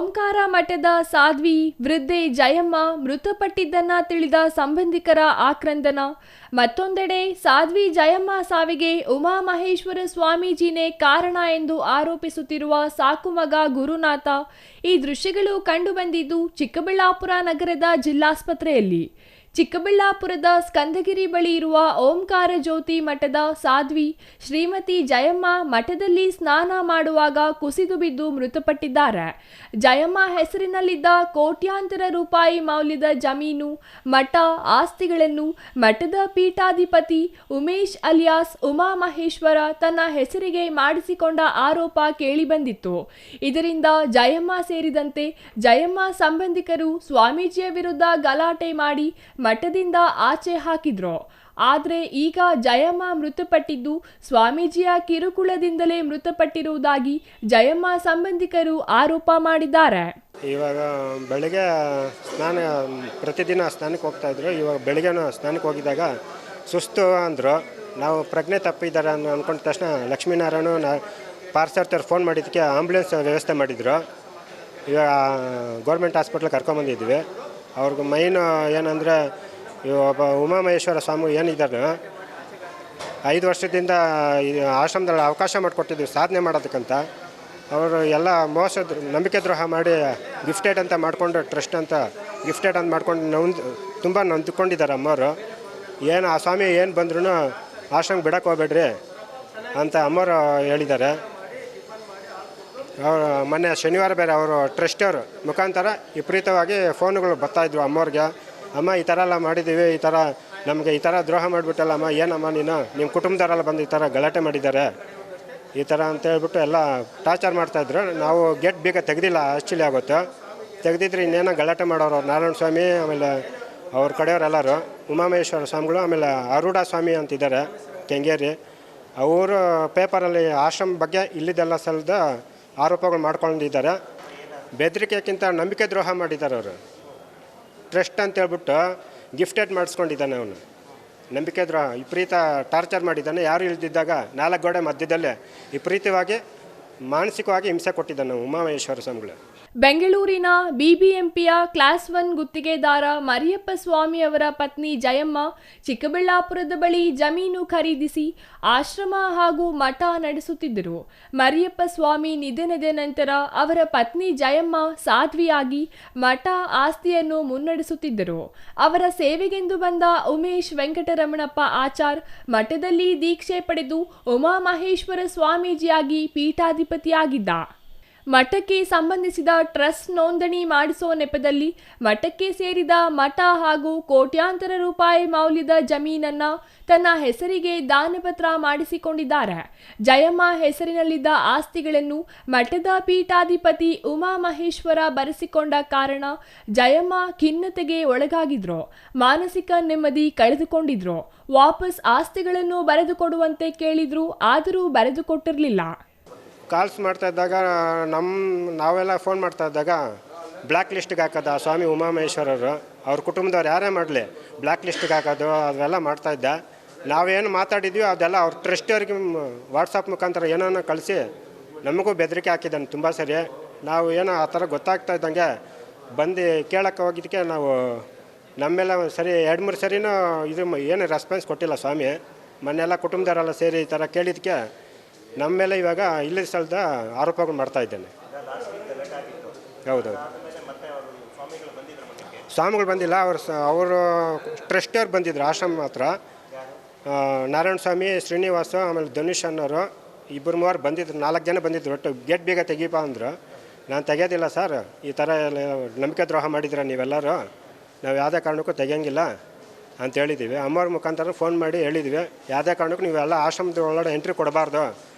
ಓಂಕಾರ ಮಠದ ಸಾಧ್ವಿ ವೃದ್ಧೆ ಜಯಮ್ಮ ಮೃತಪಟ್ಟಿದ್ದನ್ನ ತಿಳಿದ ಸಂಬಂಧಿಕರ ಆಕ್ರಂದನ. ಮತ್ತೊಂದೆಡೆ ಸಾಧ್ವಿ ಜಯಮ್ಮ ಸಾವಿಗೆ ಉಮಾಮಹೇಶ್ವರ ಸ್ವಾಮೀಜಿನೇ ಕಾರಣ ಎಂದು ಆರೋಪಿಸುತ್ತಿರುವ ಸಾಕುಮಗ ಗುರುನಾಥ. ಈ ದೃಶ್ಯಗಳು ಕಂಡುಬಂದಿದ್ದು ಚಿಕ್ಕಬಳ್ಳಾಪುರ ನಗರದ ಜಿಲ್ಲಾಸ್ಪತ್ರೆಯಲ್ಲಿ. ಚಿಕ್ಕಬಳ್ಳಾಪುರದ ಸ್ಕಂದಗಿರಿ ಬಳಿ ಇರುವ ಓಂಕಾರ ಜ್ಯೋತಿ ಮಠದ ಸಾಧ್ವಿ ಶ್ರೀಮತಿ ಜಯಮ್ಮ ಮಠದಲ್ಲಿ ಸ್ನಾನ ಮಾಡುವಾಗ ಕುಸಿದು ಬಿದ್ದು ಮೃತಪಟ್ಟಿದ್ದಾರೆ. ಜಯಮ್ಮ ಹೆಸರಿನಲ್ಲಿದ್ದ ಕೋಟ್ಯಾಂತರ ರೂಪಾಯಿ ಮೌಲ್ಯದ ಜಮೀನು, ಮಠ, ಆಸ್ತಿಗಳನ್ನು ಮಠದ ಪೀಠಾಧಿಪತಿ ಉಮೇಶ್ ಅಲಿಯಾಸ್ ಉಮಾಮಹೇಶ್ವರ ತನ್ನ ಹೆಸರಿಗೆ ಮಾಡಿಸಿಕೊಂಡ ಆರೋಪ ಕೇಳಿಬಂದಿತ್ತು. ಇದರಿಂದ ಜಯಮ್ಮ ಸೇರಿದಂತೆ ಜಯಮ್ಮ ಸಂಬಂಧಿಕರು ಸ್ವಾಮೀಜಿಯ ವಿರುದ್ಧ ಗಲಾಟೆ ಮಾಡಿ ಮಠದಿಂದ ಆಚೆ ಹಾಕಿದ್ರು. ಆದರೆ ಈಗ ಜಯಮ್ಮ ಮೃತಪಟ್ಟಿದ್ದು ಸ್ವಾಮೀಜಿಯ ಕಿರುಕುಳದಿಂದಲೇ ಮೃತಪಟ್ಟಿರುವುದಾಗಿ ಜಯಮ್ಮ ಸಂಬಂಧಿಕರು ಆರೋಪ ಮಾಡಿದ್ದಾರೆ. ಇವಾಗ ಬೆಳಗ್ಗೆ ಪ್ರತಿದಿನ ಸ್ನಾನಕ್ಕೆ ಹೋಗ್ತಾ ಇದ್ರು. ಇವಾಗ ಬೆಳಗ್ಗೆನೂ ಸ್ನಾನಕ್ಕೆ ಹೋಗಿದ್ದಾಗ ಸುಸ್ತು ಅಂದರು. ನಾವು ಪ್ರಜ್ಞೆ ತಪ್ಪಿದ್ದಾರೆ ಅಂದ್ಕೊಂಡ ತಕ್ಷಣ ಲಕ್ಷ್ಮೀನಾರಾಯಣ ಪಾರ್ಸರ್ತರು ಫೋನ್ ಮಾಡಿದ್ದಕ್ಕೆ ಆಂಬುಲೆನ್ಸ್ ವ್ಯವಸ್ಥೆ ಮಾಡಿದರು. ಇವಾಗ ಗೌರ್ಮೆಂಟ್ ಹಾಸ್ಪಿಟ್ಲಿಗೆ ಕರ್ಕೊಂಬಂದಿದ್ವಿ. ಅವ್ರಿಗೆ ಮೈನ್ ಏನಂದರೆ ಒಬ್ಬ ಉಮಾಮಹೇಶ್ವರ ಸ್ವಾಮಿ ಏನಿದ್ದಾರೆ 5 ವರ್ಷದಿಂದ ಆಶ್ರಮದಲ್ಲಿ ಅವಕಾಶ ಮಾಡಿಕೊಟ್ಟಿದ್ವಿ ಸಾಧನೆ ಮಾಡೋದಕ್ಕಂತ. ಅವರು ಎಲ್ಲ ನಂಬಿಕೆ ದ್ರೋಹ ಮಾಡಿ ಗಿಫ್ಟೆಡ್ ಅಂತ ಮಾಡಿಕೊಂಡು ಟ್ರಸ್ಟ್ ಅಂತ ಗಿಫ್ಟೆಡ್ ಅಂತ ಮಾಡ್ಕೊಂಡು ತುಂಬ ನೊಂದ್ಕೊಂಡಿದ್ದಾರೆ ಅಮ್ಮವರು. ಏನು ಆ ಸ್ವಾಮಿ ಏನು ಬಂದ್ರೂ ಆಶ್ರಮ ಬಿಡೋಕ್ಕೆ ಹೋಗ್ಬೇಡ್ರಿ ಅಂತ ಅಮ್ಮವರು ಹೇಳಿದ್ದಾರೆ. ಅವರು ಮೊನ್ನೆ ಶನಿವಾರ ಬೇರೆ ಅವರು ಟ್ರಸ್ಟವರು ಮುಖಾಂತರ ವಿಪರೀತವಾಗಿ ಫೋನುಗಳು ಬರ್ತಾಯಿದ್ವು ಅಮ್ಮವ್ರಿಗೆ. ಅಮ್ಮ ಈ ಥರ ಎಲ್ಲ ಮಾಡಿದ್ದೀವಿ, ಈ ಥರ ನಮಗೆ ಈ ಥರ ದ್ರೋಹ ಮಾಡಿಬಿಟ್ಟಲ್ಲ ಅಮ್ಮ, ಏನಮ್ಮ ನೀನು ನಿಮ್ಮ ಕುಟುಂಬದವರೆಲ್ಲ ಬಂದು ಈ ಥರ ಗಲಾಟೆ ಮಾಡಿದ್ದಾರೆ ಈ ಥರ ಅಂತೇಳ್ಬಿಟ್ಟು ಎಲ್ಲ ಟಾರ್ಚರ್ ಮಾಡ್ತಾಯಿದ್ರು. ನಾವು ಗೇಟ್ ಬೀಗ ತೆಗೆದಿಲ್ಲ, ಆ್ಯಕ್ಚುಲಿ ಆಗುತ್ತೆ. ತೆಗೆದಿದ್ರೆ ಇನ್ನೇನೋ ಗಲಾಟೆ ಮಾಡೋರು ನಾರಾಯಣ ಸ್ವಾಮಿ, ಆಮೇಲೆ ಅವ್ರ ಕಡೆಯವರೆಲ್ಲರೂ ಉಮಾಮಹೇಶ್ವರ ಸ್ವಾಮಿಗಳು, ಆಮೇಲೆ ಅರುಡ ಸ್ವಾಮಿ ಅಂತಿದ್ದಾರೆ ಕೆಂಗೇರಿ. ಅವರು ಪೇಪರಲ್ಲಿ ಆಶ್ರಮ ಬಗ್ಗೆ ಇಲ್ಲಿದ್ದೆಲ್ಲ ಸಲದ ಆರೋಪಗಳು ಮಾಡ್ಕೊಂಡಿದ್ದಾರೆ. ಬೆದರಿಕೆಗಿಂತ ನಂಬಿಕೆ ದ್ರೋಹ ಮಾಡಿದ್ದಾರೆ ಅವರು. ಟ್ರಸ್ಟ್ ಅಂತೇಳ್ಬಿಟ್ಟು ಗಿಫ್ಟೆಡ್ ಮಾಡಿಸ್ಕೊಂಡಿದ್ದಾನೆ ಅವನು. ನಂಬಿಕೆ ದ್ರೋಹ ವಿಪರೀತ ಟಾರ್ಚರ್ ಮಾಡಿದ್ದಾನೆ. ಯಾರು ಇಲ್ದಿದ್ದಾಗ 4 ಗೋಡೆ ಮಧ್ಯದಲ್ಲೇ ವಿಪರೀತವಾಗಿ ಮಾನಸಿಕವಾಗಿ ಹಿಂಸೆ ಕೊಟ್ಟಿದ್ದಾನೆ ಉಮಾಮಹೇಶ್ವರ ಸ್ವಾಮಿಗಳು. ಬೆಂಗಳೂರಿನ ಬಿಬಿಎಂಪಿಯ ಕ್ಲಾಸ್ 1 ಗುತ್ತಿಗೆದಾರ ಮರಿಯಪ್ಪ ಸ್ವಾಮಿ ಅವರ ಪತ್ನಿ ಜಯಮ್ಮ ಚಿಕ್ಕಬಳ್ಳಾಪುರದ ಬಳಿ ಜಮೀನು ಖರೀದಿಸಿ ಆಶ್ರಮ ಹಾಗೂ ಮಠ ನಡೆಸುತ್ತಿದ್ದರು. ಮರಿಯಪ್ಪ ಸ್ವಾಮಿ ನಿಧನದ ನಂತರ ಅವರ ಪತ್ನಿ ಜಯಮ್ಮ ಸಾಧ್ವಿಯಾಗಿ ಮಠ ಆಸ್ತಿಯನ್ನು ಮುನ್ನಡೆಸುತ್ತಿದ್ದರು. ಅವರ ಸೇವೆಗೆಂದು ಬಂದ ಉಮೇಶ್ ವೆಂಕಟರಮಣಪ್ಪ ಆಚಾರ್ ಮಠದಲ್ಲಿ ದೀಕ್ಷೆ ಪಡೆದು ಉಮಾಮಹೇಶ್ವರ ಸ್ವಾಮೀಜಿಯಾಗಿ ಪೀಠಾಧಿಪತಿಯಾಗಿದ್ದ. ಮಠಕ್ಕೆ ಸಂಬಂಧಿಸಿದ ಟ್ರಸ್ಟ್ ನೋಂದಣಿ ಮಾಡಿಸೋ ನೆಪದಲ್ಲಿ ಮಠಕ್ಕೆ ಸೇರಿದ ಮಠ ಹಾಗೂ ಕೋಟ್ಯಾಂತರ ರೂಪಾಯಿ ಮೌಲ್ಯದ ಜಮೀನನ್ನ ತನ್ನ ಹೆಸರಿಗೆ ದಾನಪತ್ರ ಮಾಡಿಸಿಕೊಂಡಿದ್ದಾರೆ. ಜಯಮ್ಮ ಹೆಸರಿನಲ್ಲಿದ್ದ ಆಸ್ತಿಗಳನ್ನು ಮಠದ ಪೀಠಾಧಿಪತಿ ಉಮಾಮಹೇಶ್ವರ ಬರೆಸಿಕೊಂಡ ಕಾರಣ ಜಯಮ್ಮ ಖಿನ್ನತೆಗೆ ಒಳಗಾಗಿದ್ರು. ಮಾನಸಿಕ ನೆಮ್ಮದಿ ಕಳೆದುಕೊಂಡಿದ್ರು. ವಾಪಸ್ ಆಸ್ತಿಗಳನ್ನು ಬರೆದುಕೊಡುವಂತೆ ಕೇಳಿದ್ರು, ಆದರೂ ಬರೆದುಕೊಟ್ಟಿರಲಿಲ್ಲ. ಕಾಲ್ಸ್ ಮಾಡ್ತಾ ಇದ್ದಾಗ ನಾವೆಲ್ಲ ಫೋನ್ ಮಾಡ್ತಾ ಇದ್ದಾಗ ಬ್ಲ್ಯಾಕ್ ಲಿಸ್ಟ್ಗೆ ಹಾಕೋದು ಆ ಸ್ವಾಮಿ ಉಮಾಮಹೇಶ್ವರರು ಅವ್ರ ಕುಟುಂಬದವ್ರು ಯಾರೇ ಮಾಡಲಿ ಬ್ಲ್ಯಾಕ್ ಲಿಸ್ಟ್ಗೆ ಹಾಕೋದು ಅದೆಲ್ಲ ಮಾಡ್ತಾಯಿದ್ದ. ನಾವೇನು ಮಾತಾಡಿದ್ವಿ ಅದೆಲ್ಲ ಅವ್ರ ಟ್ರಸ್ಟವ್ರಿಗೆ ವಾಟ್ಸಪ್ ಮುಖಾಂತರ ಏನೋ ಕಳಿಸಿ ನಮಗೂ ಬೆದರಿಕೆ ಹಾಕಿದ್ದಾನೆ ತುಂಬ ಸರಿ. ನಾವು ಏನೋ ಆ ಥರ ಗೊತ್ತಾಗ್ತಾ ಇದ್ದಂಗೆ ಬಂದು ಕೇಳೋಕ್ಕೆ ಹೋಗಿದ್ದಕ್ಕೆ ನಾವು ನಮ್ಮೆಲ್ಲ ಸರಿ 2-3 ಸರಿನೂ ಇದು ಏನು ರೆಸ್ಪಾನ್ಸ್ ಕೊಟ್ಟಿಲ್ಲ ಸ್ವಾಮಿ. ಮೊನ್ನೆಲ್ಲ ಕುಟುಂಬದವರೆಲ್ಲ ಸೇರಿ ಈ ಥರ ಕೇಳಿದ್ದಕ್ಕೆ ನಮ್ಮ ಮೇಲೆ ಇವಾಗ ಇಲ್ಲಿ ಸ್ಥಳದ ಆರೋಪಗಳು ಮಾಡ್ತಾ ಇದ್ದೇನೆ. ಹೌದೌದು, ಸ್ವಾಮಿಗಳು ಬಂದಿಲ್ಲ. ಅವರು ಟ್ರಸ್ಟವ್ರು ಬಂದಿದ್ರು ಆಶ್ರಮ ಮಾತ್ರ. ನಾರಾಯಣ ಸ್ವಾಮಿ, ಶ್ರೀನಿವಾಸ, ಆಮೇಲೆ ಧನುಷ್ ಅನ್ನೋರು 2-3 ಬಂದಿದ್ರು. 4 ಜನ ಬಂದಿದ್ರು. ಒಟ್ಟು ಗೇಟ್ ಬೇಗ ತೆಗೀಪ ಅಂದರು. ನಾನು ತೆಗೆಯೋದಿಲ್ಲ ಸರ್, ಈ ಥರ ನಂಬಿಕೆ ದ್ರೋಹ ಮಾಡಿದ್ರೆ ನೀವೆಲ್ಲರೂ, ನಾವು ಯಾವುದೇ ಕಾರಣಕ್ಕೂ ತೆಗಿಯೋಂಗಿಲ್ಲ ಅಂತ ಹೇಳಿದ್ದೀವಿ. ಅಮ್ಮವ್ರ ಮುಖಾಂತರ ಫೋನ್ ಮಾಡಿ ಹೇಳಿದ್ವಿ, ಯಾವುದೇ ಕಾರಣಕ್ಕೂ ನೀವೆಲ್ಲ ಆಶ್ರಮದ ಒಳಗಡೆ ಎಂಟ್ರಿ ಕೊಡಬಾರ್ದು,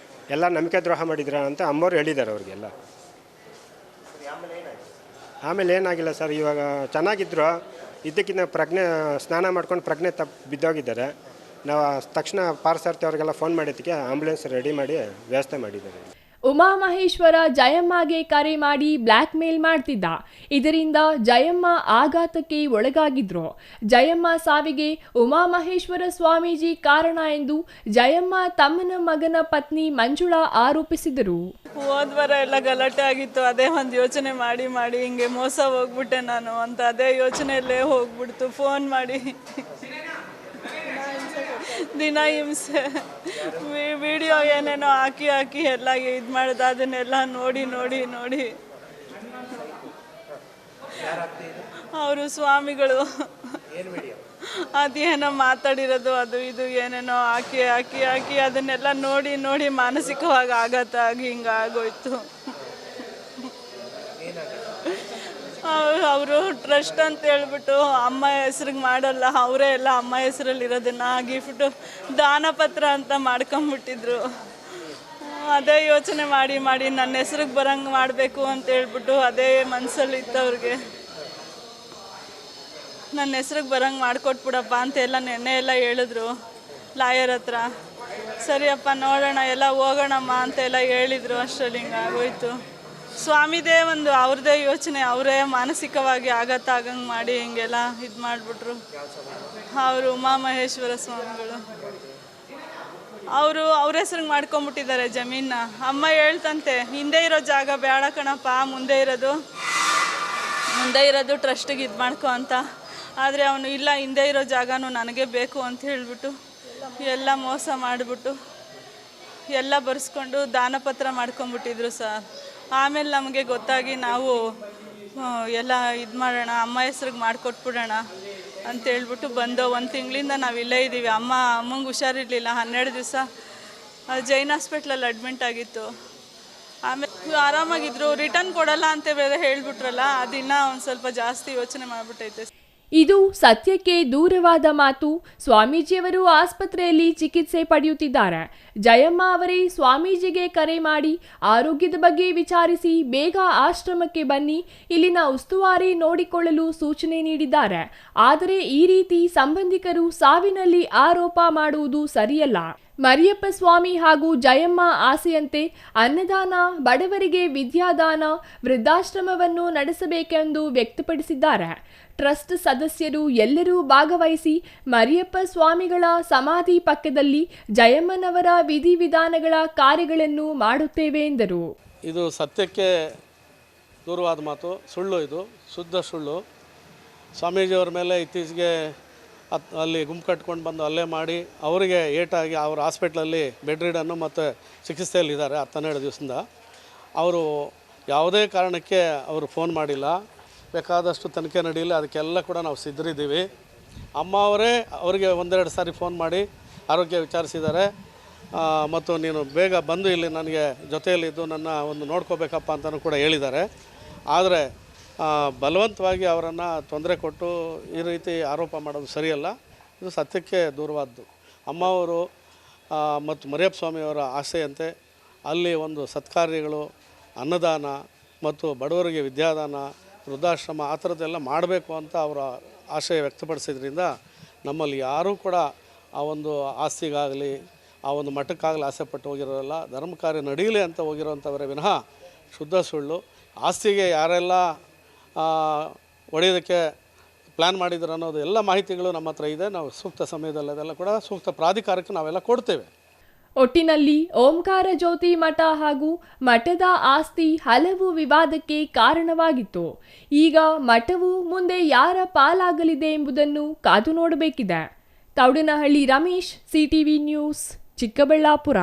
ಎಲ್ಲ ನಂಬಿಕೆ ದ್ರೋಹ ಮಾಡಿದ್ರ ಅಂತ ಅಮ್ಮವ್ರು ಹೇಳಿದ್ದಾರೆ ಅವ್ರಿಗೆಲ್ಲ. ಆಮೇಲೆ ಏನಾಗಿಲ್ಲ ಸರ್, ಇವಾಗ ಚೆನ್ನಾಗಿದ್ರು. ಇದಕ್ಕಿಂತ ಸ್ನಾನ ಮಾಡ್ಕೊಂಡು ಪ್ರಜ್ಞೆ ಬಿದ್ದೋಗಿದ್ದಾರೆ. ನಾವು ತಕ್ಷಣ ಪಾರ್ಸರ್ತಿ ಅವ್ರಿಗೆಲ್ಲ ಫೋನ್ ಮಾಡಿದ್ದಕ್ಕೆ ಆಂಬುಲೆನ್ಸ್ ರೆಡಿ ಮಾಡಿ ವ್ಯವಸ್ಥೆ ಮಾಡಿದ್ದಾರೆ. ಉಮಾಮಹೇಶ್ವರ ಜಯಮ್ಮಗೆ ಕರೆ ಮಾಡಿ ಬ್ಲ್ಯಾಕ್ ಮೇಲ್ ಮಾಡ್ತಿದ್ದ. ಇದರಿಂದ ಜಯಮ್ಮ ಆಘಾತಕ್ಕೆ ಒಳಗಾಗಿದ್ರು. ಜಯಮ್ಮ ಸಾವಿಗೆ ಉಮಾಮಹೇಶ್ವರ ಸ್ವಾಮೀಜಿ ಕಾರಣ ಎಂದು ಜಯಮ್ಮ ತಮ್ಮನ ಮಗನ ಪತ್ನಿ ಮಂಜುಳಾ ಆರೋಪಿಸಿದರು. ಹೋದ್ವಾರ ಎಲ್ಲ ಗಲಾಟೆ ಆಗಿತ್ತು, ಅದೇ ಒಂದು ಯೋಚನೆ ಮಾಡಿ ಮಾಡಿ ಹಿಂಗೆ ಮೋಸ ಹೋಗ್ಬಿಟ್ಟೆ ನಾನು ಅಂತ ಅದೇ ಯೋಚನೆಯಲ್ಲೇ ಹೋಗ್ಬಿಡ್ತು. ಫೋನ್ ಮಾಡಿ ದಿನ ಹಿಂಸೆ, ವಿಡಿಯೋ ಏನೇನೋ ಹಾಕಿ ಹಾಕಿ ಎಲ್ಲ ಇದು ಮಾಡಿದ, ಅದನ್ನೆಲ್ಲ ನೋಡಿ ನೋಡಿ ನೋಡಿ ಅವರು ಸ್ವಾಮಿಗಳು ಅದೇನೋ ಮಾತಾಡಿರೋದು ಅದು ಇದು ಏನೇನೋ ಹಾಕಿ ಹಾಕಿ ಹಾಕಿ ಅದನ್ನೆಲ್ಲ ನೋಡಿ ನೋಡಿ ಮಾನಸಿಕವಾಗಿ ಆಘಾತ ಆಗಿ ಹಿಂಗಾಗೋಯ್ತು. ಅವರು ಟ್ರಸ್ಟ್ ಅಂತ ಹೇಳ್ಬಿಟ್ಟು ಅಮ್ಮ ಹೆಸ್ರಿಗೆ ಮಾಡಲ್ಲ, ಅವರೇ ಎಲ್ಲ ಅಮ್ಮ ಹೆಸರಲ್ಲಿ ಇರೋದನ್ನ ಗಿಫ್ಟು ದಾನ ಪತ್ರ ಅಂತ ಮಾಡ್ಕೊಂಬಿಟ್ಟಿದ್ರು. ಅದೇ ಯೋಚನೆ ಮಾಡಿ ಮಾಡಿ ನನ್ನ ಹೆಸ್ರಿಗೆ ಬರಂಗೆ ಮಾಡಬೇಕು ಅಂತ ಹೇಳ್ಬಿಟ್ಟು ಅದೇ ಮನಸ್ಸಲ್ಲಿ ಇತ್ತು ಅವ್ರಿಗೆ. ನನ್ನ ಹೆಸ್ರಿಗೆ ಬರಂಗೆ ಮಾಡಿಕೊಟ್ಬಿಡಪ್ಪ ಅಂತೆಲ್ಲ ನೆನ್ನೆ ಎಲ್ಲ ಹೇಳಿದ್ರು ಲಾಯರ್ ಹತ್ರ. ಸರಿಯಪ್ಪ ನೋಡೋಣ ಎಲ್ಲ ಹೋಗೋಣಮ್ಮ ಅಂತೆಲ್ಲ ಹೇಳಿದರು. ಅಷ್ಟರಲ್ಲಿ ಹಿಂಗಾಗೋಯ್ತು. ಸ್ವಾಮಿದೇ ಒಂದು ಅವ್ರದ್ದೇ ಯೋಚನೆ, ಅವರೇ ಮಾನಸಿಕವಾಗಿ ಆಘಾತ ಆಗಂಗೆ ಮಾಡಿ ಹಿಂಗೆಲ್ಲ ಇದು ಮಾಡಿಬಿಟ್ರು. ಅವರು ಉಮಾಮಹೇಶ್ವರ ಸ್ವಾಮಿಗಳು ಅವ್ರ ಹೆಸ್ರಿಗೆ ಮಾಡ್ಕೊಂಬಿಟ್ಟಿದ್ದಾರೆ ಜಮೀನ. ಅಮ್ಮ ಹೇಳ್ತಂತೆ ಹಿಂದೆ ಇರೋ ಜಾಗ ಬೇಡ ಕಣಪ್ಪ, ಮುಂದೆ ಇರೋದು ಟ್ರಸ್ಟಿಗೆ ಇದು ಮಾಡ್ಕೊ ಅಂತ. ಆದರೆ ಅವನು ಇಲ್ಲ, ಹಿಂದೆ ಇರೋ ಜಾಗನೂ ನನಗೆ ಬೇಕು ಅಂತ ಹೇಳಿಬಿಟ್ಟು ಎಲ್ಲ ಮೋಸ ಮಾಡಿಬಿಟ್ಟು ಎಲ್ಲ ಬರ್ಸ್ಕೊಂಡು ದಾನಪತ್ರ ಮಾಡ್ಕೊಂಬಿಟ್ಟಿದ್ರು ಸರ್. ಆಮೇಲೆ ನಮಗೆ ಗೊತ್ತಾಗಿ ನಾವು ಎಲ್ಲ ಇದು ಮಾಡೋಣ, ಅಮ್ಮ ಹೆಸ್ರಿಗೆ ಮಾಡಿಕೊಟ್ಬಿಡೋಣ ಅಂತೇಳ್ಬಿಟ್ಟು ಬಂದು 1 ತಿಂಗಳಿಂದ ನಾವು ಇಲ್ಲೇ ಇದ್ದೀವಿ. ಅಮ್ಮಂಗೆ ಹುಷಾರಿರಲಿಲ್ಲ, 12 ದಿವಸ ಜೈನ್ ಹಾಸ್ಪಿಟ್ಲಲ್ಲಿ ಅಡ್ಮಿಂಟ್ ಆಗಿತ್ತು. ಆಮೇಲೆ ಆರಾಮಾಗಿದ್ರು, ರಿಟರ್ನ್ ಕೊಡಲ್ಲ ಅಂತ ಬೇರೆ ಹೇಳಿಬಿಟ್ರಲ್ಲ, ಅದನ್ನ ಒಂದು ಸ್ವಲ್ಪ ಜಾಸ್ತಿ ಯೋಚನೆ ಮಾಡಿಬಿಟ್ಟೈತೆ. ಇದು ಸತ್ಯಕ್ಕೆ ದೂರವಾದ ಮಾತು. ಸ್ವಾಮೀಜಿಯವರು ಆಸ್ಪತ್ರೆಯಲ್ಲಿ ಚಿಕಿತ್ಸೆ ಪಡೆಯುತ್ತಿದ್ದಾರೆ. ಜಯಮ್ಮ ಅವರೇ ಸ್ವಾಮೀಜಿಗೆ ಕರೆ ಮಾಡಿ ಆರೋಗ್ಯದ ಬಗ್ಗೆ ವಿಚಾರಿಸಿ ಬೇಗ ಆಶ್ರಮಕ್ಕೆ ಬನ್ನಿ, ಇಲ್ಲಿನ ಉಸ್ತುವಾರಿ ನೋಡಿಕೊಳ್ಳಲು ಸೂಚನೆ ನೀಡಿದ್ದಾರೆ. ಆದರೆ ಈ ರೀತಿ ಸಂಬಂಧಿಕರು ಸಾವಿನಲ್ಲಿ ಆರೋಪ ಮಾಡುವುದು ಸರಿಯಲ್ಲ. ಮರಿಯಪ್ಪ ಸ್ವಾಮಿ ಹಾಗೂ ಜಯಮ್ಮ ಆಸೆಯಂತೆ ಅನ್ನದಾನ, ಬಡವರಿಗೆ ವಿದ್ಯಾದಾನ, ವೃದ್ಧಾಶ್ರಮವನ್ನು ನಡೆಸಬೇಕೆಂದು ವ್ಯಕ್ತಪಡಿಸಿದ್ದಾರೆ. ಟ್ರಸ್ಟ್ ಸದಸ್ಯರು ಎಲ್ಲರೂ ಭಾಗವಹಿಸಿ ಮರಿಯಪ್ಪ ಸ್ವಾಮಿಗಳ ಸಮಾಧಿ ಪಕ್ಕದಲ್ಲಿ ಜಯಮ್ಮನವರ ವಿಧಿವಿಧಾನಗಳ ಕಾರ್ಯಗಳನ್ನು ಮಾಡುತ್ತೇವೆ ಎಂದರು. ಇದು ಸತ್ಯಕ್ಕೆ ದೂರವಾದ ಮಾತು, ಸುಳ್ಳು, ಇದು ಶುದ್ಧ ಸುಳ್ಳು. ಸ್ವಾಮೀಜಿಯವ್ರ ಮೇಲೆ ಇತ್ತೀಚೆಗೆ ಅಲ್ಲಿ ಗುಂಪು ಕಟ್ಕೊಂಡು ಬಂದು ಅಲ್ಲೇ ಮಾಡಿ ಅವರಿಗೆ ಏಟಾಗಿ ಅವ್ರ ಹಾಸ್ಪಿಟ್ಲಲ್ಲಿ ಬೆಡ್ ರಿಡನ್ನು ಮತ್ತು ಚಿಕಿತ್ಸೆಯಲ್ಲಿದ್ದಾರೆ 12 ದಿವಸದಿಂದ. ಅವರು ಯಾವುದೇ ಕಾರಣಕ್ಕೆ ಅವರು ಫೋನ್ ಮಾಡಿಲ್ಲ. ಬೇಕಾದಷ್ಟು ತನಿಖೆ ನಡೆಯಲಿ, ಅದಕ್ಕೆಲ್ಲ ಕೂಡ ನಾವು ಸಿದ್ಧರಿದ್ದೀವಿ. ಅಮ್ಮ ಅವರೇ ಅವರಿಗೆ 1-2 ಸಾರಿ ಫೋನ್ ಮಾಡಿ ಆರೋಗ್ಯ ವಿಚಾರಿಸಿದ್ದಾರೆ. ಮತ್ತು ನೀನು ಬೇಗ ಬಂದು ಇಲ್ಲಿ ನನಗೆ ಜೊತೆಯಲ್ಲಿದ್ದು ನನ್ನ ಒಂದು ನೋಡ್ಕೋಬೇಕಪ್ಪ ಅಂತಲೂ ಕೂಡ ಹೇಳಿದ್ದಾರೆ. ಆದರೆ ಬಲವಂತವಾಗಿ ಅವರನ್ನು ತೊಂದರೆ ಕೊಟ್ಟು ಈ ರೀತಿ ಆರೋಪ ಮಾಡೋದು ಸರಿಯಲ್ಲ. ಇದು ಸತ್ಯಕ್ಕೆ ದೂರವಾದ್ದು. ಅಮ್ಮ ಅವರು ಮತ್ತು ಮರಿಯಪ್ಪ ಸ್ವಾಮಿಯವರ ಆಸೆಯಂತೆ ಅಲ್ಲಿ ಒಂದು ಸತ್ಕಾರ್ಯಗಳು, ಅನ್ನದಾನ ಮತ್ತು ಬಡವರಿಗೆ ವಿದ್ಯಾದಾನ, ವೃದ್ಧಾಶ್ರಮ ಆ ಥರದ್ದೆಲ್ಲ ಮಾಡಬೇಕು ಅಂತ ಅವರ ಆಶಯ ವ್ಯಕ್ತಪಡಿಸಿದ್ರಿಂದ ನಮ್ಮಲ್ಲಿ ಯಾರೂ ಕೂಡ ಆ ಒಂದು ಆಸ್ತಿಗಾಗಲಿ ಆ ಒಂದು ಮಠಕ್ಕಾಗಲಿ ಆಸೆಪಟ್ಟು ಹೋಗಿರೋಲ್ಲ. ಧರ್ಮ ಕಾರ್ಯ ನಡೀಲಿ ಅಂತ ಹೋಗಿರೋಂಥವರೇ ವಿನಃ ಶುದ್ಧ ಸುಳ್ಳು. ಆಸ್ತಿಗೆ ಯಾರೆಲ್ಲ ಹೊಡೆಯೋದಕ್ಕೆ ಪ್ಲ್ಯಾನ್ ಮಾಡಿದ್ರು ಅನ್ನೋದು ಎಲ್ಲ ಮಾಹಿತಿಗಳು ನಮ್ಮ ಹತ್ರ ಇದೆ. ನಾವು ಸೂಕ್ತ ಸಮಯದಲ್ಲಿ ಅದೆಲ್ಲ ಕೂಡ ಸೂಕ್ತ ಪ್ರಾಧಿಕಾರಕ್ಕೆ ನಾವೆಲ್ಲ ಕೊಡ್ತೇವೆ. ಒಟ್ಟಿನಲ್ಲಿ ಓಂಕಾರ ಜ್ಯೋತಿ ಮಠ ಹಾಗೂ ಮಠದ ಆಸ್ತಿ ಹಲವು ವಿವಾದಕ್ಕೆ ಕಾರಣವಾಗಿತ್ತು. ಈಗ ಮಠವು ಮುಂದೆ ಯಾರ ಪಾಲಾಗಲಿದೆ ಎಂಬುದನ್ನು ಕಾದು ನೋಡಬೇಕಿದೆ. Thoudanahalli Ramesh, CTV news, Chikkaballapur.